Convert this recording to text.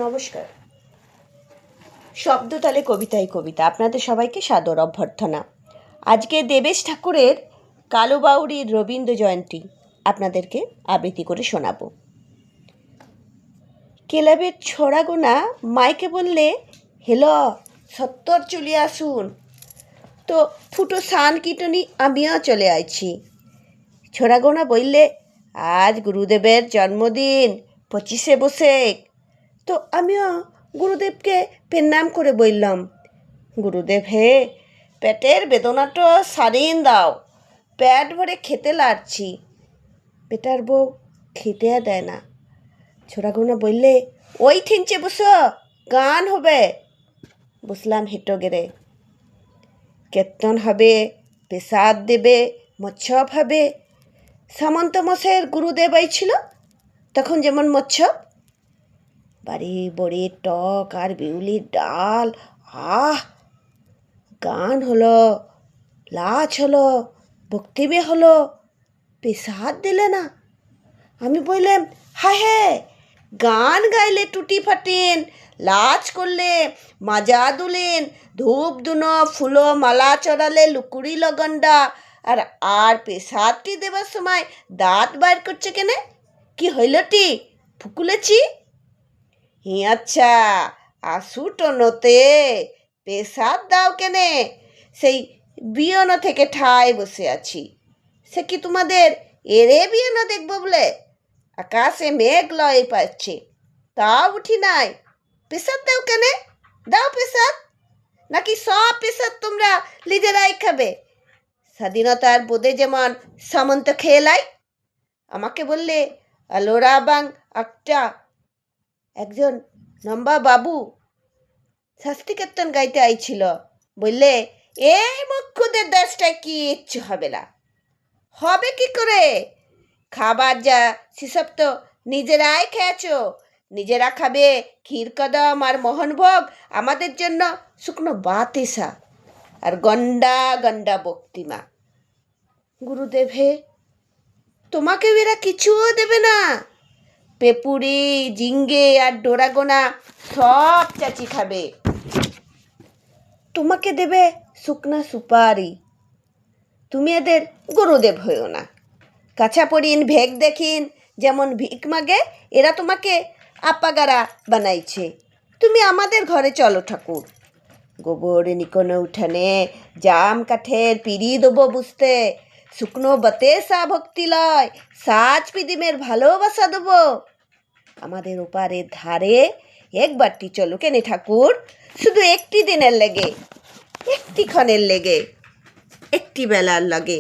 নমস্কার। শব্দতালে কবিতায় কবিতা আপনাদের সবাইকে সাদর অভ্যর্থনা। আজকে দেবেশ ঠাকুরের কালুবাউরির রবীন্দ্র জয়ন্তী আপনাদেরকে আবৃত্তি করে শোনাবো। ক্লাবের ছোড়াগোনা মাইকে বললে, হেলো সত্তর চলে আসুন। তো ফুটো সান কীটনি আমিও চলে আইছি। ছোড়াগোনা বললে, আজ গুরুদেবের জন্মদিন 25শে বৈশাখ। তো আমিও গুরুদেবকে প্রণাম করে বললাম, গুরুদেব হে, পেটের বেদনাটা সারিন দাও, পেট ভরে খেতে লাগছি। বেটার বউ খেতে দেয় না। ছোড়াগোনা বললে, ওই থিনচে বসো, গান হবে। বসলাম হেঁটো গেড়ে। কীর্তন হবে, পেশাদ দেবে, মচ্ছব হবে। সামন্ত মশাইয়ের গুরুদেব ছিল তখন যেমন মচ্ছব, বাড়ি বড়ির টক আর বিউলির ডাল। গান হলো, লাচ হলো, বক্তব্য হলো, পেশাদ দিলে না। আমি বললাম, হ্যাঁ, গান গাইলে টুটি ফাটেন, লাচ করলে মাজা দুলেন, ধূপ দুনো ফুলো মালা চড়ালে লুকুড়ি লগন্ডা, আর পেশাদটি দেবার সময় দাঁত বাইর করছে কেনে? কি হইলটি? ফুকুলেছি? আচ্ছা, আসু টনতে পেশাদ দাও কেনে? সেই বিয়ন থেকে ঠায় বসে আছি। সে কি তোমাদের এরে বিয়ন দেখবো বলে? আকাশে মেঘ লয় পাচ্ছে, তাও উঠি নাই। পেশাদ দাও কেনে? দাও পেশাদ, নাকি সব পেশাদ তোমরা নিজেরাই খাবে? স্বাধীনতার বোধে যেমন সামন্ত খেলাই। আমাকে বললে, আলোরা বাং একটা একজন নম্বা বাবু শাস্তি কীর্তন গাইতে আইছিল। বললে, এই মুখ্যদের দেশটায় কিচ্ছু হবে না। হবে কি করে? খাবার যা সেসব তো নিজেরাই খেয়েছ, নিজেরা খাবে। ক্ষীর কদম আর মোহনভোগ আমাদের জন্য শুকনো বাতেসা আর গন্ডা গন্ডা বক্তিমা। গুরুদেব হে, তোমাকে এরা কিছুও দেবে না। পেপুরি, জিঙ্গে আর ডোরাগোনা সব চাচি খাবে। তোমাকে দেবে শুকনা সুপারি। তুমি এদের গুরুদেব হইও না। কাছা পড়িন ভেগ দেখিন যেমন ভিক মাগে, এরা তোমাকে আপাগারা বানাইছে। তুমি আমাদের ঘরে চলো ঠাকুর। গোবর নিকোনো উঠানে জাম কাঠের পিড়ি দেবো বুঝতে, শুকনো বতেসা ভক্তি লয়, সাজ পিদিমের ভালোবাসা দেবো। আমাদের ওপারের ধারে একবারটি চলো কেনে ঠাকুর, শুধু একটি দিনের লেগে, একটি ক্ষণের লেগে, একটি বেলার লাগে।